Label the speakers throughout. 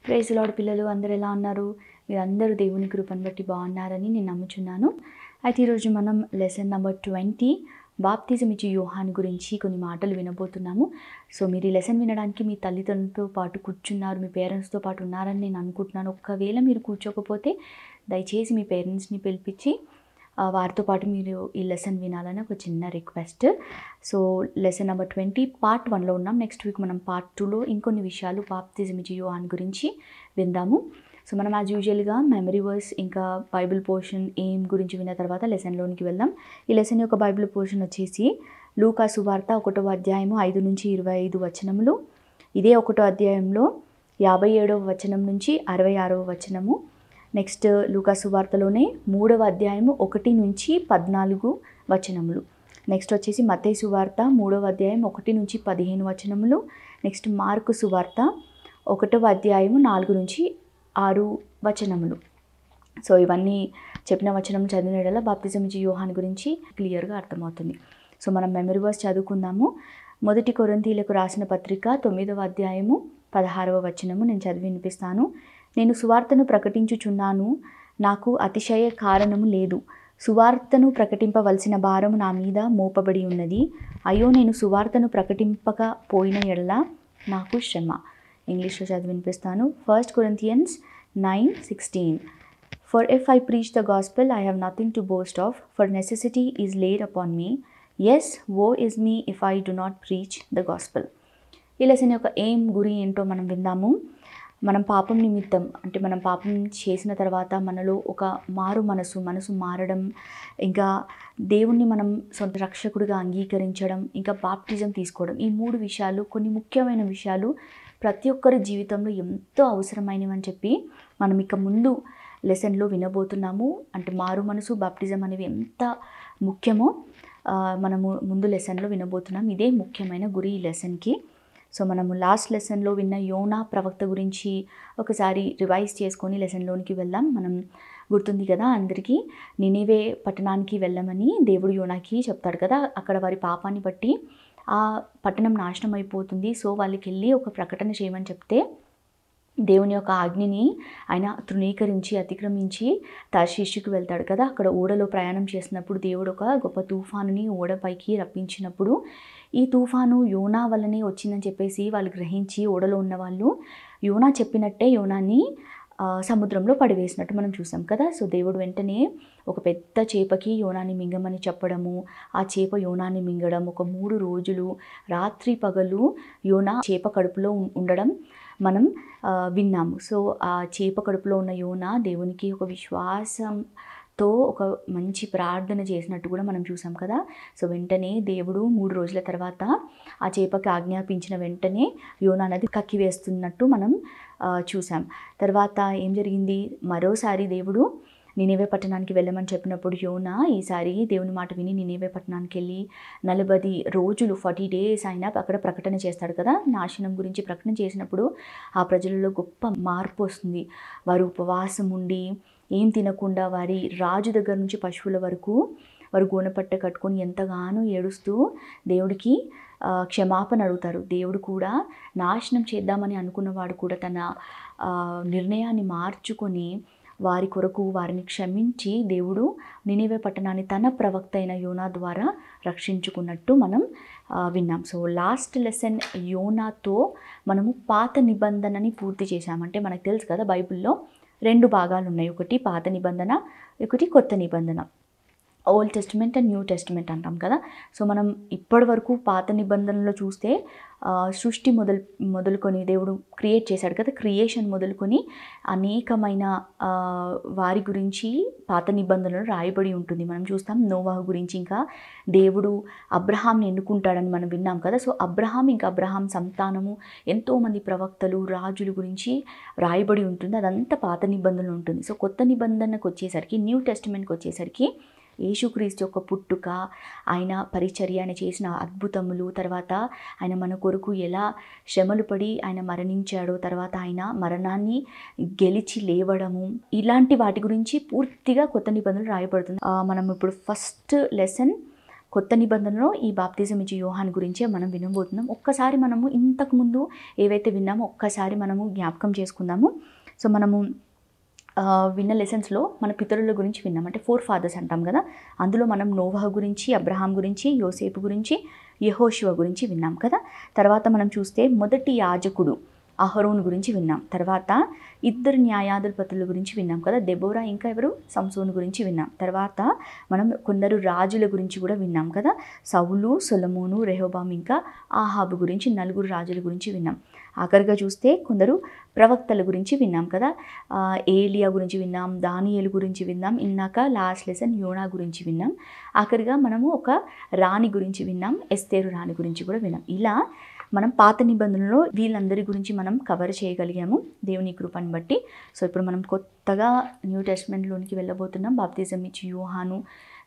Speaker 1: Praise lord పిల్లలు అందరూ ఎలా ఉన్నారు? మీరందరూ దేవుని కృపను బట్టి బాగున్నారని నేను నమ్ముచున్నాను. అయితే ఈరోజు మనం లెసన్ నెంబర్ 20 బాప్తిజం ఇచ్చే యోహాను గురించి కొన్ని మాటలు వినబోతున్నాము. సో మీరు ఈ లెసన్ వినడానికి మీ తల్లిదండ్రులతో పాటు కూర్చున్నారు, మీ పేరెంట్స్తో పాటు ఉన్నారని నేను అనుకుంటున్నాను. ఒకవేళ మీరు కూర్చోకపోతే దయచేసి మీ పేరెంట్స్ని పిలిపించి వారితో పాటు మీరు ఈ లెసన్ వినాలని ఒక చిన్న request. So lesson number 20 part 1లో ఉన్నాం. నెక్స్ట్ వీక్ మనం పార్ట్ 2లో ఇంకొన్ని విషయాలు బాప్తిజం ఇచ్చే యోహాను గురించి విందాము. సో మనం యాజ్ యూజువల్గా మెమరీ వర్స్ ఇంకా బైబిల్ పోర్షన్ ఏం గురించి విన్న తర్వాత లెసన్లోనికి వెళ్దాం. ఈ లెసన్ యొక్క బైబిల్ పోర్షన్ వచ్చేసి లూకా సువార్త 1వ అధ్యాయము 5 నుంచి 25 వచనములు. ఇదే 1వ అధ్యాయంలో 57వ వచనం నుంచి 66వ వచనము. నెక్స్ట్ లూకా సువార్తలోనే 3వ అధ్యాయము 1 నుంచి 14 వచనములు. నెక్స్ట్ వచ్చేసి మత్తయి సువార్త 3వ అధ్యాయం 1 నుంచి 15 వచనములు. నెక్స్ట్ మార్కు సువార్త 1వ అధ్యాయము 4 నుంచి 6 వచనములు. సో ఇవన్నీ చెప్పిన వచనం చదివినట్ల బాప్తిజం ఇచ్చే యోహాను గురించి క్లియర్గా అర్థమవుతుంది. సో మనం మెమరీ వర్స్ చదువుకుందాము. 1 కొరింథీయులకు రాసిన పత్రిక 9వ అధ్యాయము 16వ వచనము నేను చదివి వినిపిస్తాను. నేను సువార్తను ప్రకటించుచున్నాను, నాకు అతిశయ కారణము లేదు. సువార్తను ప్రకటింపవలసిన భారము నా మీద మోపబడి ఉన్నది. అయ్యో, నేను సువార్తను ప్రకటింపకపోయిన ఎడల నాకు శ్రమ. ఇంగ్లీష్లో చదివి వినిపిస్తాను. 1 Corinthians 9:16. For if I preach the gospel, I have nothing to boast of, for necessity is laid upon me. Yes, woe is me if I do not preach the gospel. ఈ లెసన్ యొక్క ఏం గురి ఏంటో మనం విందాము. మనం పాపం నిమిత్తం అంటే మనం పాపం చేసిన తర్వాత మనలో ఒక మనసు మారడం, ఇంకా దేవుణ్ణి మనం సొంత రక్షకుడిగా అంగీకరించడం, ఇంకా బాప్టిజం తీసుకోవడం, ఈ 3 విషయాలు కొన్ని ముఖ్యమైన విషయాలు ప్రతి ఒక్కరి జీవితంలో ఎంతో అవసరమైనవి అని చెప్పి మనం ఇక ముందు లెసన్లో వినబోతున్నాము. అంటే మనసు బాప్టిజం అనేవి ఎంత ముఖ్యమో మనము ముందు లెసన్లో వినబోతున్నాం. ఇదే ముఖ్యమైన గురి ఈ లెసన్కి. సో మనము లాస్ట్ లెసన్లో విన్న యోనా ప్రవక్త గురించి ఒకసారి రివైజ్ చేసుకొని లెసన్లోనికి వెళ్దాం. మనం గుర్తుంది కదా అందరికీ, నినివే పట్టణానికి వెళ్ళమని దేవుడు యోనాకి చెప్తాడు కదా. అక్కడ వారి పాపాన్ని బట్టి ఆ పట్టణం నాశనం అయిపోతుంది. సో వాళ్ళకి వెళ్ళి ఒక ప్రకటన చేయమని చెప్తే దేవుని యొక్క ఆజ్ఞని ఆయన తృణీకరించి అతిక్రమించి తర్షీషుకు వెళ్తాడు కదా. అక్కడ ఓడలో ప్రయాణం చేసినప్పుడు దేవుడు ఒక గొప్ప తుఫానుని ఓడపైకి రప్పించినప్పుడు ఈ తుఫాను యోనా వల్లనే వచ్చిందని చెప్పేసి వాళ్ళు గ్రహించి ఓడలో ఉన్న వాళ్ళు యోనా చెప్పినట్టే యోనాని సముద్రంలో పడివేసినట్టు మనం చూసాం కదా. సో దేవుడు వెంటనే ఒక పెద్ద చేపకి యోనాని మింగమని చెప్పడము, ఆ చేప యోనాని మింగడం, ఒక 3 రోజులు రాత్రి పగలు యోనా చేప కడుపులో ఉండడం మనం విన్నాము. సో ఆ చేప కడుపులో ఉన్న యోనా దేవునికి ఒక విశ్వాసంతో ఒక మంచి ప్రార్థన చేసినట్టు కూడా మనం చూసాం కదా. సో వెంటనే దేవుడు 3 రోజుల తర్వాత ఆ చేపకి ఆజ్ఞాపించిన వెంటనే యోనా నది కక్కివేస్తున్నట్టు మనం చూసాం. తర్వాత ఏం జరిగింది, మరోసారి దేవుడు నినివే పట్టణానికి వెళ్ళమని చెప్పినప్పుడు యోనా ఈసారి దేవుని మాట విని నినివే పట్టణానికి వెళ్ళి 40 రోజులు 40 days ఆయన అక్కడ ప్రకటన చేస్తాడు కదా. నాశనం గురించి ప్రకటన చేసినప్పుడు ఆ ప్రజలలో గొప్ప మార్పు వస్తుంది. వారు ఉపవాసం ఉండి ఏం తినకుండా వారి రాజు దగ్గర నుంచి పశువుల వరకు వారు గోనపట్ట కట్టుకొని ఎంతగానో ఏడుస్తూ దేవుడికి క్షమాపణ అడుగుతారు. దేవుడు కూడా నాశనం చేద్దామని అనుకున్నవాడు కూడా తన నిర్ణయాన్ని మార్చుకొని వారి కొరకు వారిని క్షమించి దేవుడు నినివే పట్టణాన్ని తన ప్రవక్త అయిన యోనా ద్వారా రక్షించుకున్నట్టు మనం విన్నాం. సో లాస్ట్ లెసన్ యోనాతో మనము పాత నిబంధనని పూర్తి చేశామంటే మనకు తెలుసు కదా బైబిల్లో 2 భాగాలు ఉన్నాయి. ఒకటి పాత నిబంధన, ఒకటి కొత్త నిబంధన. Old testament and new testament అంటాం కదా. సో మనం ఇప్పటి వరకు పాత నిబంధనలో చూస్తే సృష్టి మొదలుకొని దేవుడు క్రియేట్ చేశాడు కదా. క్రియేషన్ మొదలుకొని అనేకమైన వారి గురించి పాత నిబంధనలు రాయబడి ఉంటుంది. మనం చూస్తాం నోవాహు గురించి, ఇంకా దేవుడు అబ్రహాంని ఎన్నుకుంటాడని మనం విన్నాం కదా. సో అబ్రహాం ఇంకా అబ్రహాం సంతానము ఎంతోమంది ప్రవక్తలు రాజుల గురించి రాయబడి ఉంటుంది. అదంతా పాత నిబంధనలు ఉంటుంది. సో కొత్త నిబంధనకు వచ్చేసరికి, న్యూ టెస్టిమెంట్కి వచ్చేసరికి యేసుక్రీస్తు యొక్క పుట్టుక, ఆయన పరిచర్య, ఆయన చేసిన అద్భుతములు, తర్వాత ఆయన మన కొరకు ఎలా శ్రమలు పడి ఆయన మరణించాడో, తర్వాత ఆయన మరణాన్ని గెలిచి లేవడము, ఇలాంటి వాటి గురించి పూర్తిగా కొత్త నిబంధనలు రాయబడుతుంది. మనం ఇప్పుడు ఫస్ట్ లెసన్ కొత్త నిబంధనలో ఈ బాప్తిజం ఇచ్చే యోహాను గురించే మనం వినబోతున్నాం. ఒక్కసారి మనము ఇంతకుముందు ఏవైతే విన్నామో ఒక్కసారి మనము జ్ఞాపకం చేసుకుందాము. సో మనము విన్న లెసన్స్లో మన పితరుల గురించి విన్నాం. అంటే 4 fathers అంటాం కదా. అందులో మనం నోవహు గురించి, అబ్రహాం గురించి, యోసేపు గురించి, యెహోషువ గురించి విన్నాం కదా. తర్వాత మనం చూస్తే మొదటి యాజకుడు అహరోను గురించి విన్నాం. తర్వాత 2 న్యాయాధిపతుల గురించి విన్నాం కదా. దెబోరా ఇంకా ఎవరు, సంసోను గురించి విన్నాం. తర్వాత మనం కొందరు రాజుల గురించి కూడా విన్నాం కదా. సౌలు, సొలొమోను, రెహోబాము ఇంకా ఆహాబు గురించి 4 రాజుల గురించి విన్నాం. ఆఖరిగా చూస్తే కొందరు ప్రవక్తల గురించి విన్నాం కదా. ఏలియా గురించి విన్నాం, దానియేలు గురించి విన్నాం, ఇందాక లాస్ట్ లెసన్ యోనా గురించి విన్నాం. ఆఖరిగా మనము ఒక రాణి గురించి విన్నాం, ఎస్తేరు రాణి గురించి కూడా విన్నాం. ఇలా మనం పాత నిబంధనలో వీళ్ళందరి గురించి మనం కవర్ చేయగలిగాము దేవుని కృపను బట్టి. సో ఇప్పుడు మనం కొత్తగా న్యూ టెస్ట్మెంట్లోనికి వెళ్ళబోతున్నాం. బాప్తిజం ఇచ్చి యోహాను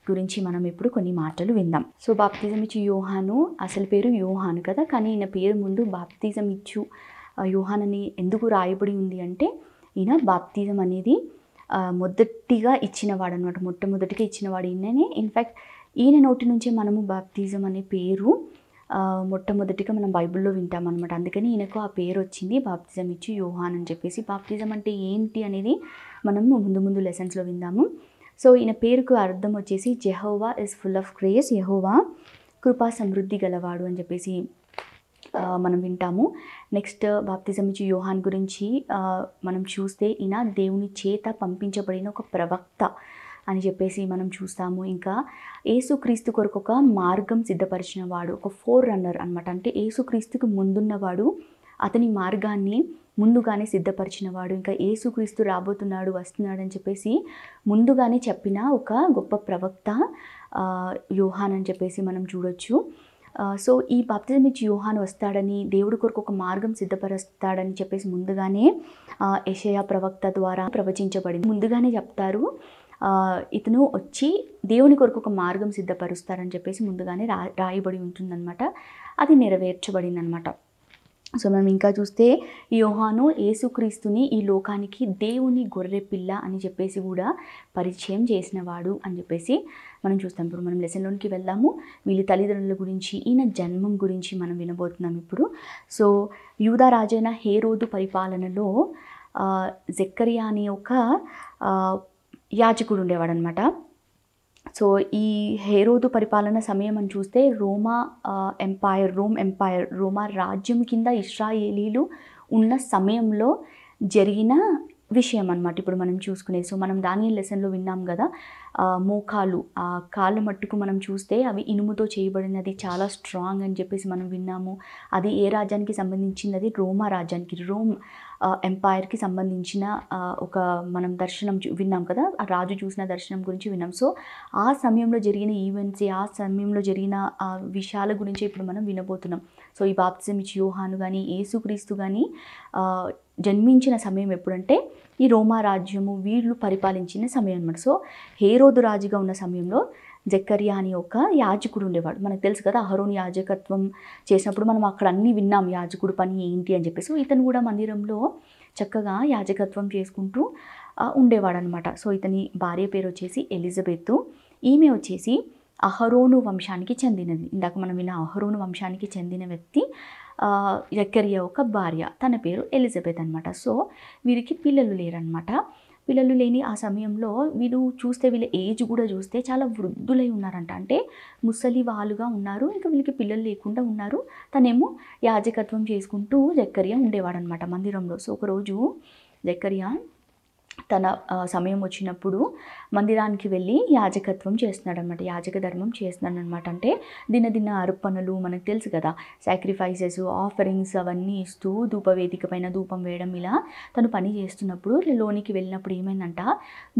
Speaker 1: గురించి మనం ఇప్పుడు కొన్ని మాటలు విందాం. సో బాప్తిజం ఇచ్చి యోహాను అసలు పేరు యోహాను కదా, కానీ ఈయన పేరు ముందు బాప్తిజం ఇచ్చు యోహాన్ అని ఎందుకు రాయబడి ఉంది అంటే ఈయన బాప్తిజం అనేది మొదటిగా ఇచ్చినవాడు అనమాట. మొట్టమొదటిగా ఇచ్చినవాడు ఈయననే. ఇన్ఫ్యాక్ట్ ఈయన నోటి నుంచే మనము బాప్తిజం అనే పేరు మొట్టమొదటిగా మనం బైబిల్లో వింటాం అనమాట. అందుకని ఈయనకు ఆ పేరు వచ్చింది, బాప్తిజం ఇచ్చి యోహాన్ అని చెప్పేసి. బాప్తిజం అంటే ఏంటి అనేది మనము ముందు లెసన్స్లో విందాము. సో ఈయన పేరుకు అర్థం వచ్చేసి Jehovah is full of grace, యెహోవా కృపా సమృద్ధి గలవాడు అని చెప్పేసి మనం వింటాము. నెక్స్ట్ బాప్తిజం ఇచ్చి యోహాన్ గురించి మనం చూస్తే ఈయన దేవుని చేత పంపించబడిన ఒక ప్రవక్త అని చెప్పేసి మనం చూస్తాము. ఇంకా యేసుక్రీస్తు కొరకు ఒక మార్గం సిద్ధపరిచిన వాడు, ఒక ఫోర్ రన్నర్ అనమాట. అంటే యేసుక్రీస్తుకు ముందున్నవాడు, అతని మార్గాన్ని ముందుగానే సిద్ధపరిచినవాడు. ఇంకా యేసుక్రీస్తు రాబోతున్నాడు, వస్తున్నాడు అని చెప్పేసి ముందుగానే చెప్పిన ఒక గొప్ప ప్రవక్త యోహాన్ అని చెప్పేసి మనం చూడొచ్చు. సో ఈ బాప్తిజం ఇచ్చి యోహాను వస్తాడని, దేవుడి కొరకు ఒక మార్గం సిద్ధపరుస్తాడని చెప్పేసి ముందుగానే యెషయా ప్రవక్త ద్వారా ప్రవచించబడింది. ముందుగానే చెప్తారు ఇతను వచ్చి దేవుని కొరకు ఒక మార్గం సిద్ధపరుస్తారని చెప్పేసి ముందుగానే రాయబడి ఉంటుందన్నమాట. అది నెరవేర్చబడింది అనమాట. సో మనం ఇంకా చూస్తే యోహాను యేసుక్రీస్తుని ఈ లోకానికి దేవుని గొర్రె పిల్ల అని చెప్పేసి కూడా పరిచయం చేసినవాడు అని చెప్పేసి మనం చూస్తాం. ఇప్పుడు మనం లెసన్లోనికి వెళ్దాము. వీళ్ళ తల్లిదండ్రుల గురించి, ఈయన జన్మం గురించి మనం వినబోతున్నాం ఇప్పుడు. సో యూదా రాజైన హేరోదు పరిపాలనలో జెకర్యా అనే ఒక యాజకుడు ఉండేవాడు అనమాట. సో ఈ హేరోదు పరిపాలన సమయం అని చూస్తే రోమ్ ఎంపైర్ రోమా రాజ్యం కింద ఇశ్రాయేలీలు ఉన్న సమయంలో జరిగిన విషయం అనమాట ఇప్పుడు మనం చూసుకునేది. సో మనం దానియేలు లెసన్లో విన్నాం కదా, మోకాలు కాళ్ళ మట్టుకు మనం చూస్తే అవి ఇనుముతో చేయబడినది, చాలా స్ట్రాంగ్ అని చెప్పేసి మనం విన్నాము. అది ఏ రాజ్యానికి సంబంధించింది? అది రోమా రాజ్యానికి, రోమ్ ఎంపైర్కి సంబంధించిన ఒక మనం దర్శనం విన్నాం కదా, ఆ రాజు చూసిన దర్శనం గురించి విన్నాం. సో ఆ సమయంలో జరిగిన ఈవెంట్స్, ఆ సమయంలో జరిగిన విషయాల గురించి ఇప్పుడు మనం వినబోతున్నాం. సో ఈ బాప్తిజం ఇచ్చి యోహాను కానీ యేసుక్రీస్తు కానీ జన్మించిన సమయం ఎప్పుడంటే ఈ రోమా రాజ్యము వీళ్ళు పరిపాలించిన సమయం అన్నమాట. సో హేరోదు రాజుగా ఉన్న సమయంలో జెకర్యా అని ఒక యాజకుడు ఉండేవాడు. మనకు తెలుసు కదా, అహరోను యాజకత్వం చేసినప్పుడు మనం అక్కడ అన్నీ విన్నాం, యాజకుడు పని ఏంటి అని చెప్పేసి. సో ఇతను కూడా మందిరంలో చక్కగా యాజకత్వం చేసుకుంటూ ఉండేవాడు అనమాట. సో ఇతని భార్య పేరు వచ్చేసి ఎలిజబెత్. ఈమె వచ్చేసి అహరోను వంశానికి చెందినది. ఇందాక మనం విన్న అహరోను వంశానికి చెందిన వ్యక్తి జెకర్యా ఒక భార్య, తన పేరు ఎలిజబెత్ అనమాట. సో వీరికి పిల్లలు లేరనమాట. పిల్లలు లేని ఆ సమయంలో వీళ్ళు చూస్తే వీళ్ళ ఏజ్ కూడా చూస్తే చాలా వృద్ధులై ఉన్నారంట. అంటే ముసలి వాళ్ళుగా ఉన్నారు, ఇంకా వీళ్ళకి పిల్లలు లేకుండా ఉన్నారు. తనేమో యాజకత్వం చేసుకుంటూ జెకర్యా ఉండేవాడు అనమాట మందిరంలో. సో ఒకరోజు జెకర్యా తన సమయం వచ్చినప్పుడు మందిరానికి వెళ్ళి యాజకత్వం చేస్తున్నాడు అనమాట, యాజక ధర్మం చేస్తున్నాడు అనమాట. అంటే దిన అర్పణలు మనకు తెలుసు కదా, సాక్రిఫైసెస్, ఆఫరింగ్స్ అవన్నీ ఇస్తూ ధూపవేదిక పైన ధూపం వేయడం, ఇలా తను పని చేస్తున్నప్పుడు లోనికి వెళ్ళినప్పుడు ఏమైందంట,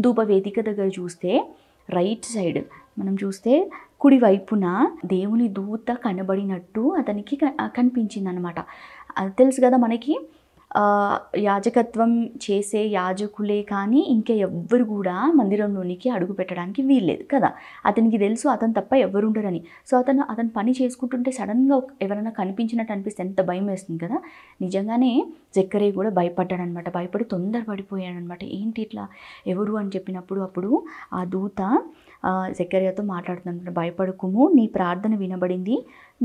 Speaker 1: ధూపవేదిక దగ్గర చూస్తే రైట్ సైడ్ మనం చూస్తే కుడివైపున దేవుని దూత కనబడినట్టు అతనికి కనిపించింది అనమాట. అది తెలుసు కదా మనకి, యాజకత్వం చేసే యాజకులే కానీ ఇంకా ఎవ్వరు కూడా మందిరంలోనికి అడుగు పెట్టడానికి వీల్లేదు కదా. అతనికి తెలుసు అతను తప్ప ఎవరు ఉండరని. సో అతను పని చేసుకుంటుంటే సడన్గా ఎవరైనా కనిపించినట్టు అనిపిస్తే ఎంత భయం వేస్తుంది కదా. నిజంగానే జెకర్యా కూడా భయపడ్డాడనమాట. భయపడి తొందరపడిపోయాడనమాట. ఏంటి ఇట్లా ఎవరు అని చెప్పినప్పుడు అప్పుడు ఆ దూత జకర్యాతో మాట్లాడుతున్నమాట, భయపడకుము, నీ ప్రార్థన వినబడింది,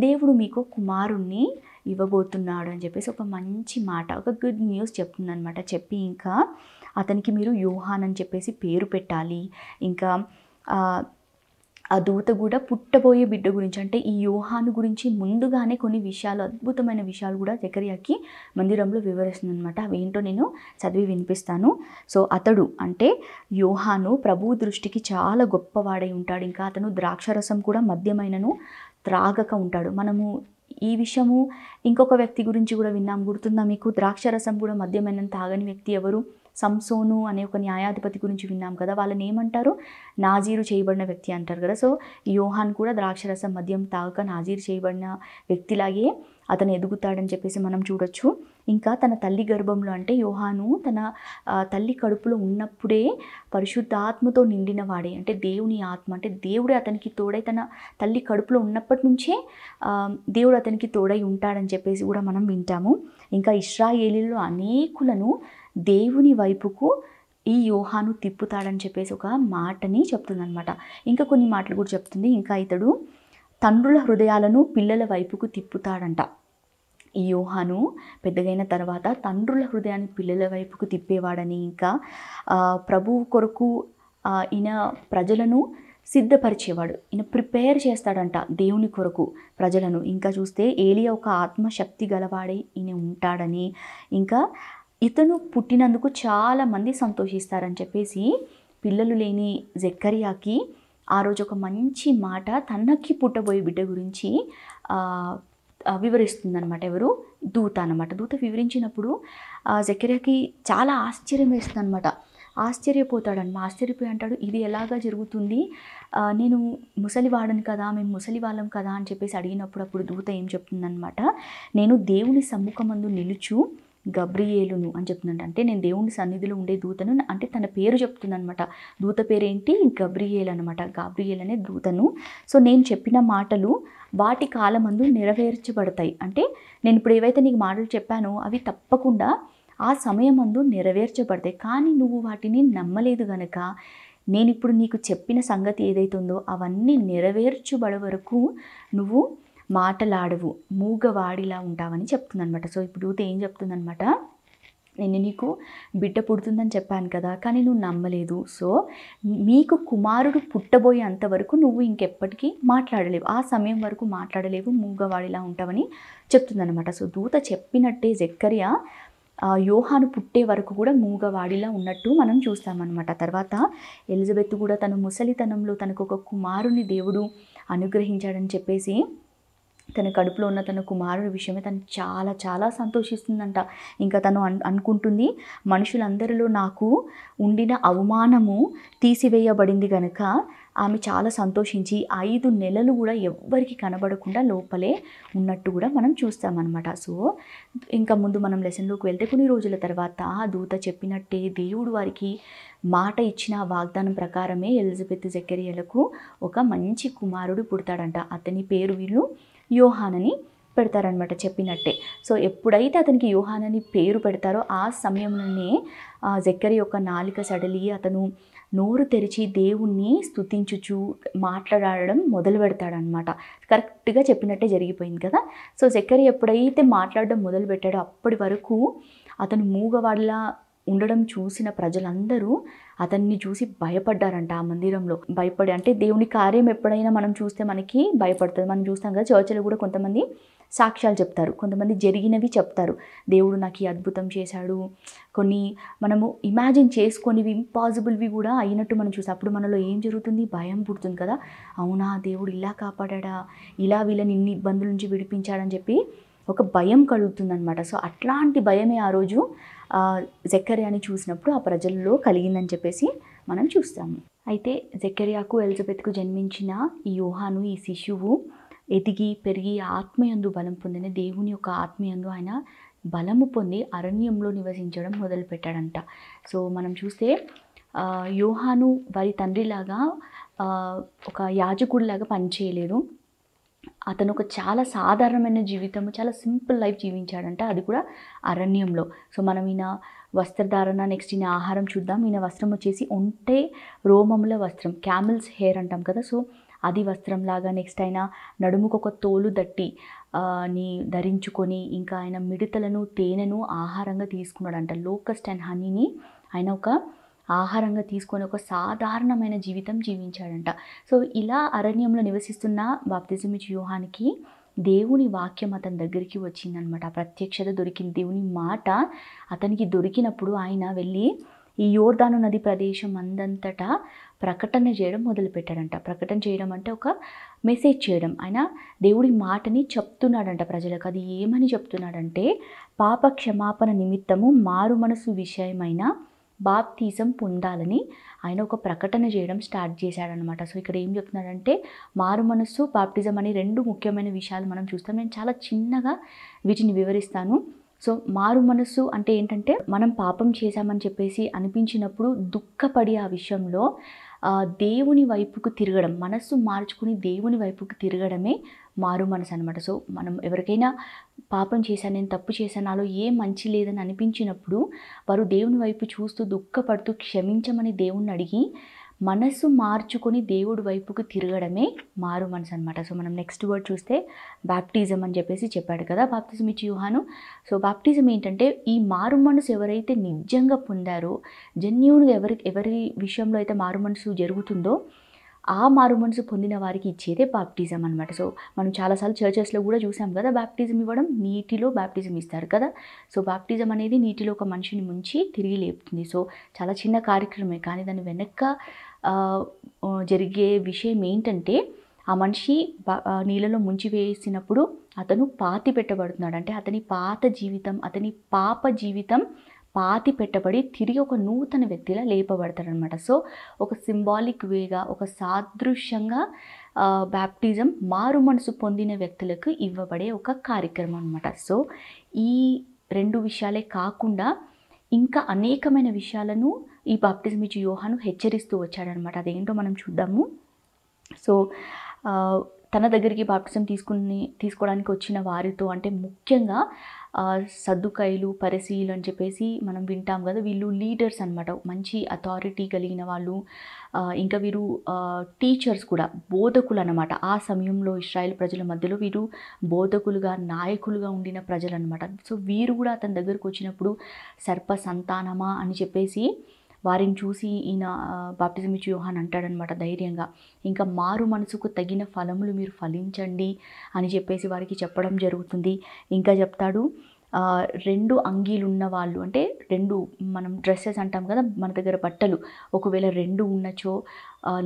Speaker 1: దేవుడు మీకు కుమారుణ్ణి ఇవ్వబోతున్నాడు అని చెప్పేసి ఒక మంచి మాట, ఒక గుడ్ న్యూస్ చెప్తుందనమాట. చెప్పి ఇంకా అతనికి మీరు యోహాన్ అని చెప్పేసి పేరు పెట్టాలి. ఇంకా ఆ దూత కూడా పుట్టబోయే బిడ్డ గురించి, అంటే ఈ యోహాను గురించి ముందుగానే కొన్ని విషయాలు, అద్భుతమైన విషయాలు కూడా జకర్యాకి మందిరంలో వివరిస్తుంది అనమాట. అవేంటో నేను చదివి వినిపిస్తాను. సో అతడు అంటే యోహాను ప్రభువు దృష్టికి చాలా గొప్పవాడై ఉంటాడు. ఇంకా అతను ద్రాక్షరసం కూడా మద్యమైనను త్రాగక ఉంటాడు. మనము ఈ విషయము ఇంకొక వ్యక్తి గురించి కూడా విన్నాం, గుర్తుందా మీకు? ద్రాక్షరసం కూడా మద్యమైనను తాగని వ్యక్తి ఎవరు? సంసోను అనే ఒక న్యాయాధిపతి గురించి విన్నాం కదా. వాళ్ళని ఏమంటారు? నాజీరు చేయబడిన వ్యక్తి అంటారు కదా. సో యోహాన్ కూడా ద్రాక్షరసం మద్యం తాగక నాజీరు చేయబడిన వ్యక్తిలాగే అతను ఎదుగుతాడని చెప్పేసి మనం చూడొచ్చు. ఇంకా తన తల్లి గర్భంలో, అంటే యోహాను తన తల్లి కడుపులో ఉన్నప్పుడే పరిశుద్ధాత్మతో నిండిన వాడే, అంటే దేవుని ఆత్మ, అంటే దేవుడే అతనికి తోడై, తన తల్లి కడుపులో ఉన్నప్పటి నుంచే దేవుడు అతనికి తోడై ఉంటాడని చెప్పేసి కూడా మనం వింటాము. ఇంకా ఇశ్రాయేలీలో అనేకులను దేవుని వైపుకు ఈ యోహాను తిప్పుతాడని చెప్పేసి ఒక మాటని చెప్తుందనమాట. ఇంకా కొన్ని మాటలు కూడా చెప్తుంది. ఇంకా ఇతడు తండ్రుల హృదయాలను పిల్లల వైపుకు తిప్పుతాడంట. ఈ యోహాను పెద్దగైన తర్వాత తండ్రుల హృదయాన్ని పిల్లల వైపుకు తిప్పేవాడని, ఇంకా ప్రభువు కొరకు ఈయన ప్రజలను సిద్ధపరిచేవాడు, ఈయన ప్రిపేర్ చేస్తాడంట దేవుని కొరకు ప్రజలను. ఇంకా చూస్తే ఏలియా ఒక ఆత్మశక్తి గలవాడై ఈయన ఉంటాడని, ఇంకా ఇతను పుట్టినందుకు చాలామంది సంతోషిస్తారని చెప్పేసి పిల్లలు లేని జకర్యాకి ఆ రోజు ఒక మంచి మాట తనకి పుట్టబోయే బిడ్డ గురించి వివరిస్తుందన్నమాట. ఎవరు? దూత అన్నమాట. దూత వివరించినప్పుడు జకర్యాకి చాలా ఆశ్చర్యం వేస్తుంది అనమాట. ఆశ్చర్యపోయి అంటాడు, ఇది ఎలాగా జరుగుతుంది? నేను ముసలివాడను కదా, మేము ముసలి వాళ్ళం కదా అని చెప్పేసి అడిగినప్పుడు అప్పుడు దూత ఏం చెప్తుందనమాట, నేను దేవుని సమ్ముఖమందు నిలుచు గబ్రియేలును అని చెప్తుందంట. అంటే నేను దేవుని సన్నిధిలో ఉండే దూతను, అంటే తన పేరు చెప్తుందనమాట. దూత పేరేంటి? గబ్రియేల్ అనమాట. గాబ్రియేల్ అనే దూతను. సో నేను చెప్పిన మాటలు వాటి కాలమందు నెరవేర్చబడతాయి. అంటే నేను ఇప్పుడు ఏవైతే నీకు మాటలు చెప్పానో అవి తప్పకుండా ఆ సమయమందు నెరవేర్చబడతాయి. కానీ నువ్వు వాటిని నమ్మలేదు గనక నేను ఇప్పుడు నీకు చెప్పిన సంగతి ఏదైతే ఉందో అవన్నీ నెరవేర్చబడే వరకు నువ్వు మాటలాడవు, మూగవాడిలా ఉంటావని చెప్తుందనమాట. సో ఇప్పుడు దూత ఏం చెప్తుందనమాట, నేను నీకు బిడ్డ పుడుతుందని చెప్పాను కదా, కానీ నువ్వు నమ్మలేదు. సో మీకు కుమారుడు పుట్టబోయే అంతవరకు నువ్వు ఇంకెప్పటికీ మాట్లాడలేవు, ఆ సమయం వరకు మాట్లాడలేవు, మూగవాడిలా ఉంటావని చెప్తుందనమాట. సో దూత చెప్పినట్టే జకర్యా యోహాను పుట్టే వరకు కూడా మూగవాడిలా ఉన్నట్టు మనం చూస్తామన్నమాట. తర్వాత ఎలిజబెత్ కూడా తన ముసలితనంలో తనకు ఒక కుమారుని దేవుడు అనుగ్రహించాడని చెప్పేసి తన కడుపులో ఉన్న తన కుమారుడి విషయమే తను చాలా చాలా సంతోషిస్తుందంట. ఇంకా తను అనుకుంటుంది, మనుషులందరిలో నాకు ఉండిన అవమానము తీసివేయబడింది కనుక ఆమె చాలా సంతోషించి 5 నెలలు కూడా ఎవ్వరికి కనబడకుండా లోపలే ఉన్నట్టు కూడా మనం చూస్తామన్నమాట. సో ఇంకా ముందు మనం లెసన్లోకి వెళ్తే కొన్ని రోజుల తర్వాత దూత చెప్పినట్టే దేవుడు వారికి మాట ఇచ్చిన వాగ్దానం ప్రకారమే ఎలిజబెత్ జకర్యాలకు ఒక మంచి కుమారుడు పుడతాడంట. అతని పేరు వీళ్ళు యోహాన్ అని పెడతారనమాట చెప్పినట్టే. సో ఎప్పుడైతే అతనికి యోహాన్ అని పేరు పెడతారో ఆ సమయంలోనే జకర్యా యొక్క నాలుక సడలి అతను నోరు తెరిచి దేవుణ్ణి స్తుతించుచు మాట్లాడడం మొదలు పెడతాడనమాట. కరెక్ట్గా చెప్పినట్టే జరిగిపోయింది కదా. సో జకర్యా ఎప్పుడైతే మాట్లాడడం మొదలు పెట్టాడో అప్పటి వరకు అతను మూగవాడిలా ఉండడం చూసిన ప్రజలందరూ అతన్ని చూసి భయపడ్డారంట. ఆ మందిరంలో భయపడి, అంటే దేవుని కార్యం ఎప్పుడైనా మనం చూస్తే మనకి భయపడుతుంది. మనం చూస్తాం కదా, చర్చిలో కూడా కొంతమంది సాక్ష్యాలు చెప్తారు, కొంతమంది జరిగినవి చెప్తారు. దేవుడు నాకు ఈ అద్భుతం చేశాడు, కొన్ని మనము ఇమాజిన్ చేసుకొనివి ఇంపాసిబుల్వి కూడా అయినట్టు మనం చూస్తాం. అప్పుడు మనలో ఏం జరుగుతుంది? భయం పుడుతుంది కదా. అవునా, దేవుడు ఇలా కాపాడా, ఇలా వీళ్ళని ఇన్ని ఇబ్బందుల నుంచి విడిపించాడని చెప్పి ఒక భయం కలుగుతుందనమాట. సో అట్లాంటి భయమే ఆ రోజు జకర్యాని చూసినప్పుడు ఆ ప్రజల్లో కలిగిందని చెప్పేసి మనం చూస్తాము. అయితే జకర్యాకు ఎలిజబెత్కు జన్మించిన ఈ యోహాను, ఈ శిశువు ఎదిగి పెరిగి ఆత్మయందు బలం పొందిన, దేవుని యొక్క ఆత్మయందు ఆయన బలము పొంది అరణ్యంలో నివసించడం మొదలుపెట్టాడంట. సో మనం చూస్తే యోహాను వారి తండ్రిలాగా ఒక యాజకుడిలాగా పనిచేయలేదు. అతను ఒక చాలా సాధారణమైన జీవితం, చాలా సింపుల్ లైఫ్ జీవించాడంట, అది కూడా అరణ్యంలో. సో మనం ఈయన వస్త్రధారణ, నెక్స్ట్ ఈయన ఆహారం చూద్దాం. ఈయన వస్త్రం వచ్చేసి ఒంటె రోమముల వస్త్రం, క్యామిల్స్ హెయిర్ అంటాం కదా, సో అది వస్త్రంలాగా. నెక్స్ట్ ఆయన నడుముకు ఒక తోలు దట్టి ని ధరించుకొని, ఇంకా ఆయన మిడతలను తేనెను ఆహారంగా తీసుకున్నాడంట. లోకస్ట్ అండ్ హనీని ఆయన ఒక ఆహారంగా తీసుకొని ఒక సాధారణమైన జీవితం జీవించాడంట. సో ఇలా అరణ్యంలో నివసిస్తున్న బాప్తిజం ఇచ్చే యోహానికి దేవుని వాక్యం అతని దగ్గరికి వచ్చిందనమాట. ప్రత్యక్షత దొరికింది, దేవుని మాట అతనికి దొరికినప్పుడు ఆయన వెళ్ళి ఈ యోర్దాను నది ప్రదేశం అందంతటా ప్రకటన చేయడం మొదలుపెట్టాడంట. ప్రకటన చేయడం అంటే ఒక మెసేజ్ చేయడం. ఆయన దేవుడి మాటని చెప్తున్నాడంట ప్రజలకు. అది ఏమని చెప్తున్నాడంటే, పాప క్షమాపణ నిమిత్తము మారు మనసు విషయమైన బాప్తిజం పొందాలని ఆయన ఒక ప్రకటన చేయడం స్టార్ట్ చేశాడనమాట. సో ఇక్కడ ఏం చెప్తున్నాడంటే, మారు మనస్సు, బాప్టిజం అనే రెండు ముఖ్యమైన విషయాలు మనం చూస్తాం. నేను చాలా చిన్నగా వీటిని వివరిస్తాను. సో మారు మనస్సు అంటే ఏంటంటే, మనం పాపం చేశామని చెప్పేసి అనిపించినప్పుడు దుఃఖపడి ఆ విషయంలో దేవుని వైపుకు తిరగడం, మనస్సు మార్చుకుని దేవుని వైపుకు తిరగడమే మారు మనసు అనమాట. సో మనం ఎవరికైనా పాపం చేశాను, నేను తప్పు చేశాను, నాలో ఏం మంచి లేదని అనిపించినప్పుడు వారు దేవుని వైపు చూస్తూ దుఃఖపడుతూ క్షమించమని దేవుణ్ణి అడిగి మనస్సు మార్చుకొని దేవుడి వైపుకు తిరగడమే మారు మనసు అనమాట. సో మనం నెక్స్ట్ వర్డ్ చూస్తే బాప్టిజం అని చెప్పేసి చెప్పాడు కదా, బాప్తిజం ఇచ్చి యోహాను. సో బాప్టిజం ఏంటంటే, ఈ మారు మనసు ఎవరైతే నిజంగా పొందారో, జెన్యూన్గా ఎవరి విషయంలో అయితే మారు మనసు జరుగుతుందో ఆ మారు మనసు పొందిన వారికి ఇచ్చేదే బాప్టిజం అనమాట. సో మనం చాలాసార్లు చర్చెస్లో కూడా చూసాం కదా, బాప్టిజం ఇవ్వడం, నీటిలో బాప్టిజం ఇస్తారు కదా. సో బాప్టిజం అనేది నీటిలో ఒక మనిషిని ముంచి తిరిగి లేపుతుంది. సో చాలా చిన్న కార్యక్రమే, కానీ దాని వెనక జరిగే విషయం ఏంటంటే, ఆ మనిషి నీళ్ళలో ముంచి వేసినప్పుడు అతను పాతి పెట్టబడుతున్నాడు. అంటే అతని పాత జీవితం, అతని పాప జీవితం పాతి పెట్టబడి తిరిగి ఒక నూతన వ్యక్తిలా లేపబడతాడనమాట. సో ఒక సింబాలిక్ వేగా, ఒక సాదృశ్యంగా బాప్టిజం మారు మనసు పొందిన వ్యక్తులకు ఇవ్వబడే ఒక కార్యక్రమం అనమాట. సో ఈ రెండు విషయాలే కాకుండా ఇంకా అనేకమైన విషయాలను ఈ బాప్టిజం ఇచ్చే యోహాను హెచ్చరిస్తూ వచ్చాడనమాట. అదేంటో మనం చూద్దాము. సో తన దగ్గరికి బాప్టిజం తీసుకోవడానికి వచ్చిన వారితో, అంటే ముఖ్యంగా సద్దుకైలు, పరిసీలు అని చెప్పేసి మనం వింటాం కదా, వీళ్ళు లీడర్స్ అనమాట, మంచి అథారిటీ కలిగిన వాళ్ళు. ఇంకా వీరు టీచర్స్ కూడా, బోధకులు అనమాట. ఆ సమయంలో ఇశ్రాయేల్ ప్రజల మధ్యలో వీరు బోధకులుగా, నాయకులుగా ఉండిన ప్రజలు అనమాట. సో వీరు కూడా అతని దగ్గరకు వచ్చినప్పుడు సర్ప సంతానమా అని చెప్పేసి వారిని చూసి ఈయన బాప్టిజం ఇచ్చే యోహాన్ అంటాడనమాట ధైర్యంగా. ఇంకా మారు మనసుకు తగిన ఫలములు మీరు ఫలించండి అని చెప్పేసి వారికి చెప్పడం జరుగుతుంది. ఇంకా చెప్తాడు, రెండు అంగీలు ఉన్న వాళ్ళు, అంటే రెండు మనం డ్రెస్సెస్ అంటాం కదా, మన దగ్గర బట్టలు ఒకవేళ రెండు ఉన్నచో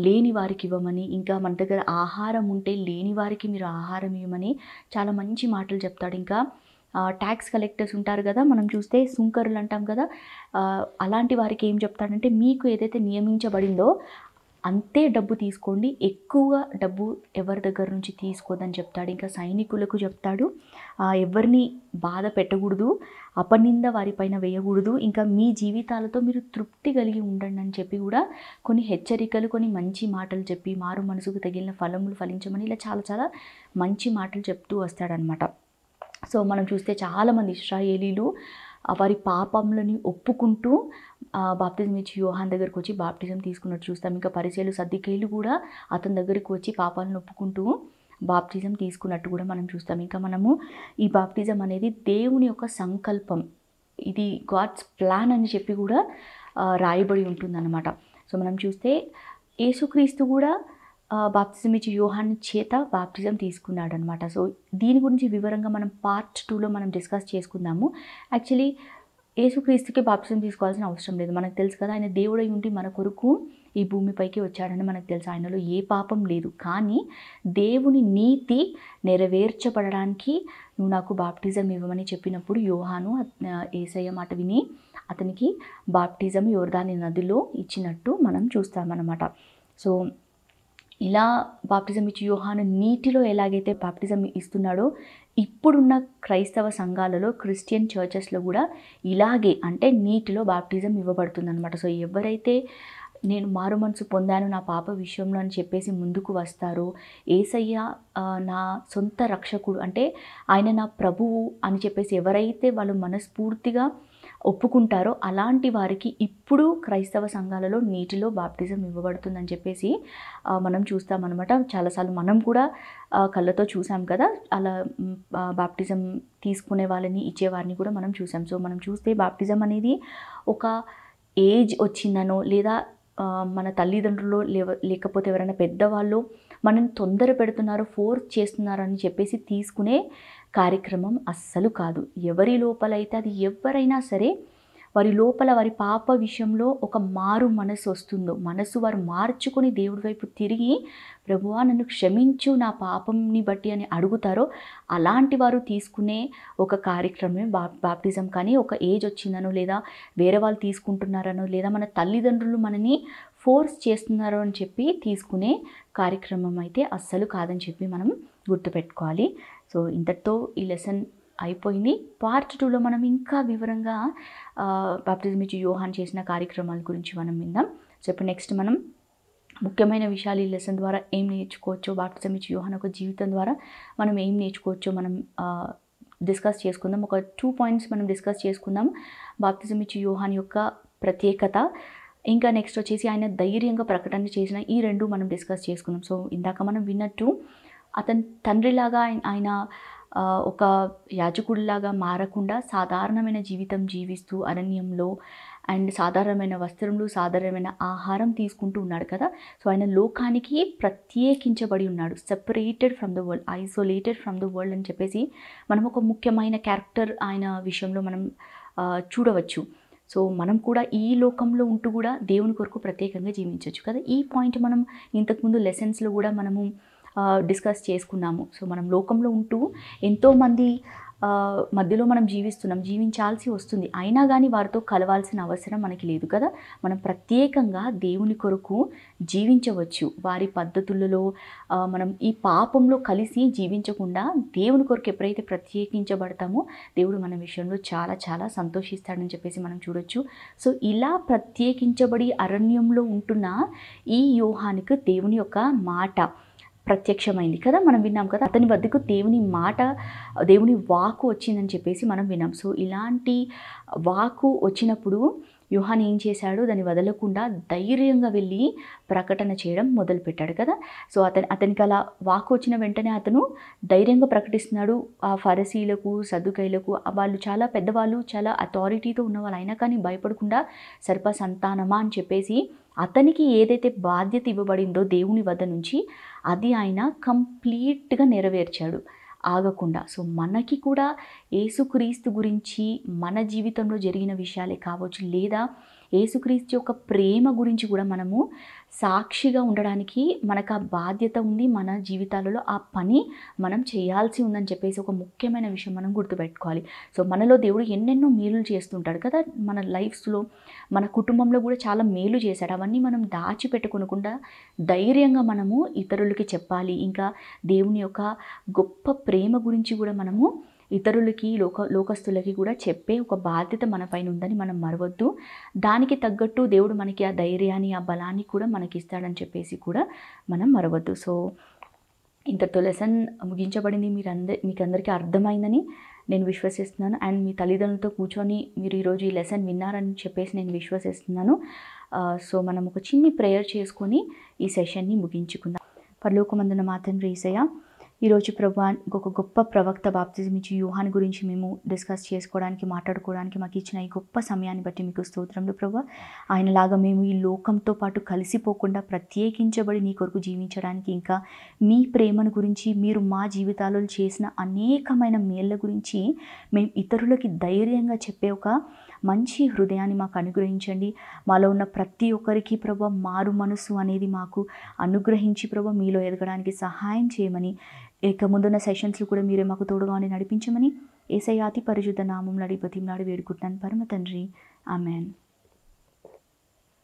Speaker 1: లేని వారికి ఇవ్వమని, ఇంకా మన దగ్గర ఆహారం ఉంటే లేని వారికి మీరు ఆహారం ఇవ్వమని చాలా మంచి మాటలు చెప్తాడు. ఇంకా ట్యాక్స్ కలెక్టర్స్ ఉంటారు కదా, మనం చూస్తే సుంకరులు అంటాం కదా, అలాంటి వారికి ఏం చెప్తాడంటే, మీకు ఏదైతే నియమించబడిందో అంతే డబ్బు తీసుకోండి, ఎక్కువగా డబ్బు ఎవరి దగ్గర నుంచి తీసుకోదని చెప్తాడు. ఇంకా సైనికులకు చెప్తాడు, ఎవరిని బాధ పెట్టకూడదు, అపనింద వారిపైన వేయకూడదు, ఇంకా మీ జీవితాలతో మీరు తృప్తి కలిగి ఉండండి అని చెప్పి కూడా కొన్ని హెచ్చరికలు, కొన్ని మంచి మాటలు చెప్పి మారు మనసుకు తగిలిన ఫలములు ఫలించమని ఇలా చాలా చాలా మంచి మాటలు చెప్తూ వస్తాడనమాట. సో మనం చూస్తే చాలామంది ఇశ్రాయేలీలు వారి పాపములని ఒప్పుకుంటూ బాప్టిజం ఇచ్చి యోహాన్ దగ్గరికి వచ్చి బాప్టిజం తీసుకున్నట్టు చూస్తాం. ఇంకా పరిసయ్యులు, సద్దుకయ్యులు కూడా అతని దగ్గరికి వచ్చి పాపాలను ఒప్పుకుంటూ బాప్టిజం తీసుకున్నట్టు కూడా మనం చూస్తాం. ఇంకా మనము ఈ బాప్టిజం అనేది దేవుని యొక్క సంకల్పం, ఇది గాడ్స్ ప్లాన్ అని చెప్పి కూడా రాయబడి ఉంటుందన్నమాట. సో మనం చూస్తే యేసుక్రీస్తు కూడా బాప్టిజం ఇచ్చి యోహాన్ చేత బాప్టిజం తీసుకున్నాడు అనమాట. సో దీని గురించి వివరంగా మనం పార్ట్ 2లో మనం డిస్కస్ చేసుకుందాము. యాక్చువల్లీ యేసుక్రీస్తుకి బాప్టిజం తీసుకోవాల్సిన అవసరం లేదు, మనకు తెలుసు కదా, ఆయన దేవుడై ఉండి మన కొరకు ఈ భూమిపైకి వచ్చాడని మనకు తెలుసు. ఆయనలో ఏ పాపం లేదు, కానీ దేవుని నీతి నెరవేర్చబడడానికి నువ్వు నాకు బాప్టిజం ఇవ్వమని చెప్పినప్పుడు యోహాను యేసయ్య మాట విని అతనికి బాప్టిజం యోర్దాను నదిలో ఇచ్చినట్టు మనం చూస్తామన్నమాట. సో ఇలా బాప్టిజం ఇచ్చి యోహాను నీటిలో ఎలాగైతే బాప్టిజం ఇస్తున్నాడో, ఇప్పుడున్న క్రైస్తవ సంఘాలలో, క్రిస్టియన్ చర్చెస్లో కూడా ఇలాగే, అంటే నీటిలో బాప్టిజం ఇవ్వబడుతుంది అనమాట. సో ఎవరైతే నేను మారు మనసు పొందాను నా పాప విషయంలో అని చెప్పేసి ముందుకు వస్తారో, యేసయ్య నా సొంత రక్షకుడు అంటే ఆయన నా ప్రభువు అని చెప్పేసి ఎవరైతే వాళ్ళు మనస్ఫూర్తిగా ఒప్పుకుంటారో అలాంటి వారికి ఇప్పుడు క్రైస్తవ సంఘాలలో నీటిలో బాప్టిజం ఇవ్వబడుతుందని చెప్పేసి మనం చూస్తామన్నమాట. చాలాసార్లు మనం కూడా కళ్ళతో చూసాం కదా, అలా బాప్టిజం తీసుకునే వాళ్ళని ఇచ్చేవారిని కూడా మనం చూసాం. సో మనం చూస్తే బాప్టిజం అనేది ఒక ఏజ్ వచ్చిందనో లేదా మన తల్లిదండ్రులు లేకపోతే ఎవరైనా పెద్దవాళ్ళు మనని తొందర పెడుతున్నారు, ఫోర్స్ చేస్తున్నారు అని చెప్పేసి తీసుకునే కార్యక్రమం అస్సలు కాదు. ఎవరి లోపలైతే అది ఎవరైనా సరే వారి లోపల వారి పాప విషయంలో ఒక మారు మనసు వస్తుందో, మనసు వారు మార్చుకొని దేవుడి వైపు తిరిగి ప్రభువా నన్ను క్షమించు నా పాపంని బట్టి అని అడుగుతారో అలాంటి వారు తీసుకునే ఒక కార్యక్రమమే బాప్టిజం. కానీ ఒక ఏజ్ వచ్చిందనో లేదా వేరే వాళ్ళు తీసుకుంటున్నారనో లేదా మన తల్లిదండ్రులు మనని ఫోర్స్ చేస్తున్నారో అని చెప్పి తీసుకునే కార్యక్రమం అయితే అస్సలు కాదని చెప్పి మనం గుర్తుపెట్టుకోవాలి. సో ఇంతటితో ఈ లెసన్ అయిపోయింది. పార్ట్ 2లో మనం ఇంకా వివరంగా బాప్టిజం ఇచ్చి యోహాన్ చేసిన కార్యక్రమాల గురించి మనం విందాం. సో ఇప్పుడు నెక్స్ట్ మనం ముఖ్యమైన విషయాలు ఈ లెసన్ ద్వారా ఏం నేర్చుకోవచ్చో, బాప్టిజం ఇచ్చి యోహాన్ ఒక జీవితం ద్వారా మనం ఏం నేర్చుకోవచ్చో మనం డిస్కస్ చేసుకుందాం. ఒక 2 పాయింట్స్ మనం డిస్కస్ చేసుకుందాం. బాప్టిజం ఇచ్చి యోహాన్ యొక్క ప్రత్యేకత, ఇంకా నెక్స్ట్ వచ్చేసి ఆయన ధైర్యంగా ప్రకటన చేసిన ఈ 2 మనం డిస్కస్ చేసుకుందాం. సో ఇందాక మనం విన్నట్టు అతని తండ్రిలాగా ఆయన ఒక యాజకుడిలాగా మారకుండా సాధారణమైన జీవితం జీవిస్తూ అరణ్యంలో అండ్ సాధారణమైన వస్త్రములు సాధారణమైన ఆహారం తీసుకుంటూ ఉన్నాడు కదా. సో ఆయన లోకానికి ప్రత్యేకించబడి ఉన్నాడు, separated from the world, isolated from the world అని చెప్పేసి మనం ఒక ముఖ్యమైన క్యారెక్టర్ ఆయన విషయంలో మనం చూడవచ్చు. సో మనం కూడా ఈ లోకంలో ఉంటూ కూడా దేవుని కొరకు ప్రత్యేకంగా జీవించవచ్చు కదా. ఈ పాయింట్ మనం ఇంతకుముందు లెసన్స్లో కూడా మనము డిస్కస్ చేసుకున్నాము. సో మనం లోకంలో ఉంటూ ఎంతోమంది మధ్యలో మనం జీవించాల్సి వస్తుంది, అయినా కానీ వారితో కలవాల్సిన అవసరం మనకి లేదు కదా. మనం ప్రత్యేకంగా దేవుని కొరకు జీవించవచ్చు. వారి పద్ధతులలో మనం ఈ పాపంలో కలిసి జీవించకుండా దేవుని కొరకు ఎప్పుడైతే ప్రత్యేకించబడతామో దేవుడు మన విషయంలో చాలా చాలా సంతోషిస్తాడని చెప్పేసి మనం చూడొచ్చు. సో ఇలా ప్రత్యేకించబడి అరణ్యంలో ఉంటున్న ఈ యోహానుకు దేవుని యొక్క మాట ప్రత్యక్షమైంది కదా, మనం విన్నాం కదా. అతని వద్దకు దేవుని వాక్కు వచ్చిందని చెప్పేసి మనం విన్నాం. సో ఇలాంటి వాక్కు వచ్చినప్పుడు యోహాను ఏం చేశాడు, దాన్ని వదలకుండా ధైర్యంగా వెళ్ళి ప్రకటన చేయడం మొదలుపెట్టాడు కదా. సో అతనికి అలా వాక్కు వచ్చిన వెంటనే అతను ధైర్యంగా ప్రకటిస్తున్నాడు. ఆ ఫరిసీయులకు సద్దుకైలకు వాళ్ళు చాలా పెద్దవాళ్ళు, చాలా అథారిటీతో ఉన్నవాళ్ళు, అయినా కానీ భయపడకుండా సర్ప సంతానమా అని చెప్పేసి అతనికి ఏదైతే బాధ్యత ఇవ్వబడిందో దేవుని వద్ద నుంచి అది ఆయన కంప్లీట్గా నెరవేర్చాడు ఆగకుండా. సో మనకి కూడా యేసుక్రీస్తు గురించి మన జీవితంలో జరిగిన విషయాలే కావచ్చు లేదా యేసుక్రీస్తు యొక్క ప్రేమ గురించి కూడా మనము సాక్షిగా ఉండడానికి మనకు ఆ బాధ్యత ఉంది. మన జీవితాలలో ఆ పని మనం చేయాల్సి ఉందని చెప్పేసి ఒక ముఖ్యమైన విషయం మనం గుర్తుపెట్టుకోవాలి. సో మనలో దేవుడు ఎన్నెన్నో మేలులు చేస్తుంటాడు కదా, మన లైఫ్స్లో మన కుటుంబంలో కూడా చాలా మేలు చేశాడు. అవన్నీ మనం దాచిపెట్టుకోకుండా ధైర్యంగా మనము ఇతరులకి చెప్పాలి. ఇంకా దేవుని యొక్క గొప్ప ప్రేమ గురించి కూడా మనము ఇతరులకి లోకస్తులకి కూడా చెప్పే ఒక బాధ్యత మన పైన ఉందని మనం మరవద్దు. దానికి తగ్గట్టు దేవుడు మనకి ఆ ధైర్యాన్ని ఆ బలాన్ని కూడా మనకి ఇస్తాడని చెప్పేసి కూడా మనం మరవద్దు. సో ఇంతటితో లెసన్ ముగించబడింది. మీకు అందరికీ అర్థమైందని నేను విశ్వసిస్తున్నాను. అండ్ మీ తల్లిదండ్రులతో కూర్చొని మీరు ఈరోజు ఈ లెసన్ విన్నారని చెప్పేసి నేను విశ్వసిస్తున్నాను. సో మనం ఒక చిన్ని ప్రేయర్ చేసుకొని ఈ సెషన్ని ముగించుకుందాం. పరలోకమందున మా తండ్రి యేసయ్య, ఈరోజు ప్రభువా ఒక గొప్ప ప్రవక్త బాప్తిజం ఇచ్చి యోహాను గురించి మేము డిస్కస్ చేసుకోవడానికి మాట్లాడుకోవడానికి మాకు ఇచ్చిన ఈ గొప్ప సమయాన్ని బట్టి మీకు స్తోత్రములు ప్రభువా. ఆయనలాగా మేము ఈ లోకంతో పాటు కలిసిపోకుండా ప్రత్యేకించబడి నీ కొరకు జీవించడానికి, ఇంకా మీ ప్రేమను గురించి మీరు మా జీవితాలలో చేసిన అనేకమైన మేళ్ళ గురించి మేము ఇతరులకి ధైర్యంగా చెప్పే ఒక మంచి హృదయాన్ని మాకు అనుగ్రహించండి. మాలో ఉన్న ప్రతి ఒక్కరికి ప్రభువా మారు మనసు అనేది మాకు అనుగ్రహించి ప్రభువా మీలో ఎదగడానికి సహాయం చేయమని, ఇక ముందున్న సెషన్స్లో కూడా మీరే మాకు తోడుగా ఉండి నడిపించమని యేసయ్య అతి పరిశుద్ధ నామములో అడిగి బతిమలాడి వేడుకుంటున్నాను పరమ తండ్రి. ఆమెన్.